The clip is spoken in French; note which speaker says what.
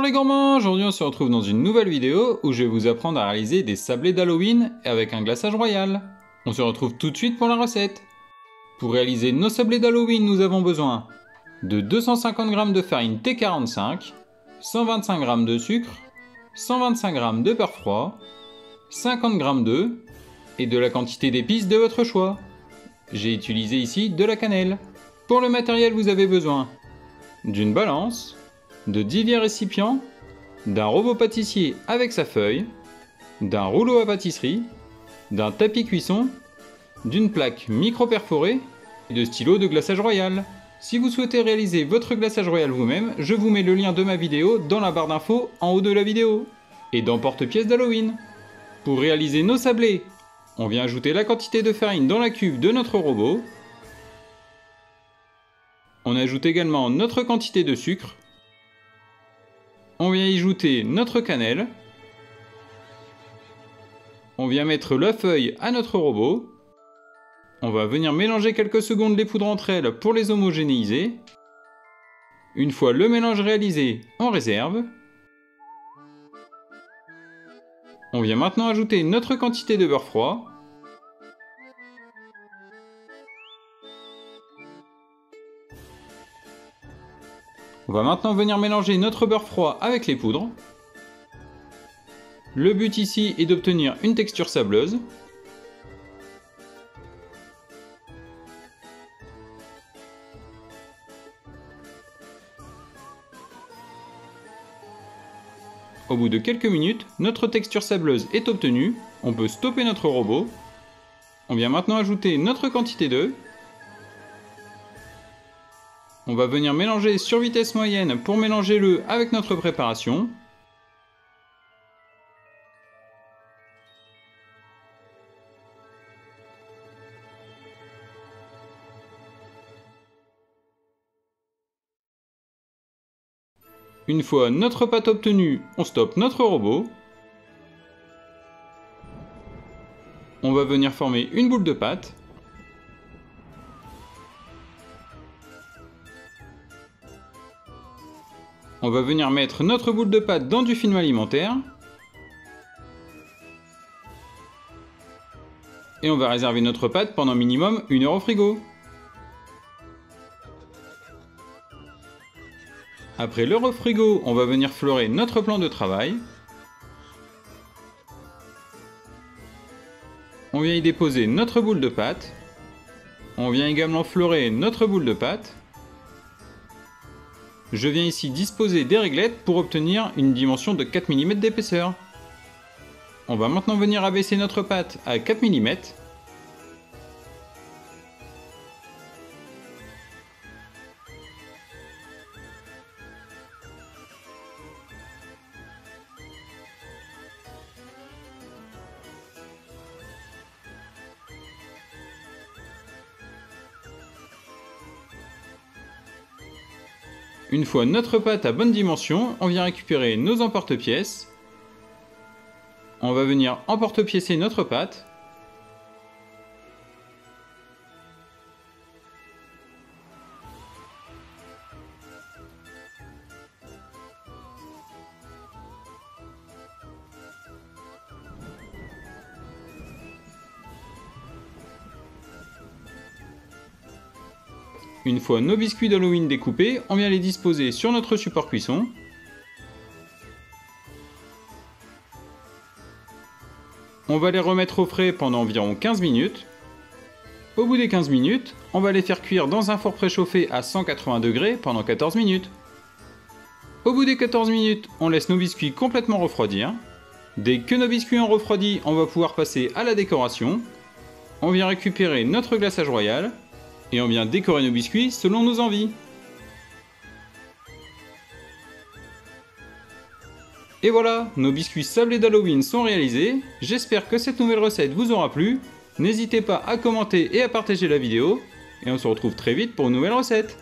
Speaker 1: les gourmands, aujourd'hui on se retrouve dans une nouvelle vidéo où je vais vous apprendre à réaliser des sablés d'Halloween avec un glaçage royal. On se retrouve tout de suite pour la recette. Pour réaliser nos sablés d'Halloween, nous avons besoin de 250 g de farine T45, 125 g de sucre, 125 g de beurre froid, 50 g d'œufs et de la quantité d'épices de votre choix. J'ai utilisé ici de la cannelle. Pour le matériel, vous avez besoin d'une balance, de 10 récipients, d'un robot pâtissier avec sa feuille, d'un rouleau à pâtisserie, d'un tapis cuisson, d'une plaque micro-perforée et de stylos de glaçage royal. Si vous souhaitez réaliser votre glaçage royal vous-même, je vous mets le lien de ma vidéo dans la barre d'infos en haut de la vidéo et dans porte-pièces d'Halloween. Pour réaliser nos sablés, on vient ajouter la quantité de farine dans la cuve de notre robot. On ajoute également notre quantité de sucre. On vient y ajouter notre cannelle. On vient mettre la feuille à notre robot. On va venir mélanger quelques secondes les poudres entre elles pour les homogénéiser. Une fois le mélange réalisé, on réserve. On vient maintenant ajouter notre quantité de beurre froid. On va maintenant venir mélanger notre beurre froid avec les poudres. Le but ici est d'obtenir une texture sableuse. Au bout de quelques minutes, notre texture sableuse est obtenue. On peut stopper notre robot. On vient maintenant ajouter notre quantité d'œufs. On va venir mélanger sur vitesse moyenne pour mélanger l'œuf avec notre préparation. Une fois notre pâte obtenue, on stoppe notre robot. On va venir former une boule de pâte. On va venir mettre notre boule de pâte dans du film alimentaire. Et on va réserver notre pâte pendant minimum 1 heure au frigo. Après l'heure au frigo, on va venir fleurer notre plan de travail. On vient y déposer notre boule de pâte. On vient également fleurer notre boule de pâte. Je viens ici disposer des réglettes pour obtenir une dimension de 4 mm d'épaisseur. On va maintenant venir abaisser notre pâte à 4 mm. Une fois notre pâte à bonne dimension, on vient récupérer nos emporte-pièces. On va venir emporte-piécer notre pâte. Une fois nos biscuits d'Halloween découpés, on vient les disposer sur notre support cuisson. On va les remettre au frais pendant environ 15 minutes. Au bout des 15 minutes, on va les faire cuire dans un four préchauffé à 180 degrés pendant 14 minutes. Au bout des 14 minutes, on laisse nos biscuits complètement refroidir. Dès que nos biscuits ont refroidi, on va pouvoir passer à la décoration. On vient récupérer notre glaçage royal. Et on vient décorer nos biscuits selon nos envies. Et voilà, nos biscuits sablés d'Halloween sont réalisés. J'espère que cette nouvelle recette vous aura plu. N'hésitez pas à commenter et à partager la vidéo. Et on se retrouve très vite pour une nouvelle recette.